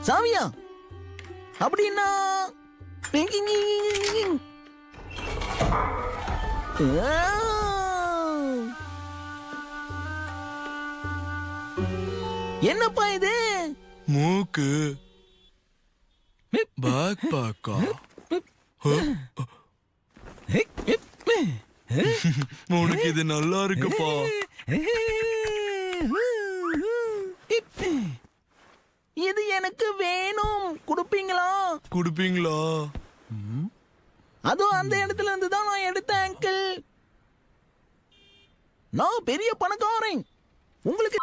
சாமியா அப்படின்னா என்னப்பா இது? மூக்கு பேக் பேக்கா? உனக்கு இது நல்லா இருக்குப்பா. இது எனக்கு வேணும். குடுப்பீங்களா? குடுப்பீங்களா? அதுவும் அந்த இடத்துல இருந்து தான் நான் எடுத்தேன் அங்கிள். நான் பெரிய பணக்காரன். உங்களுக்கு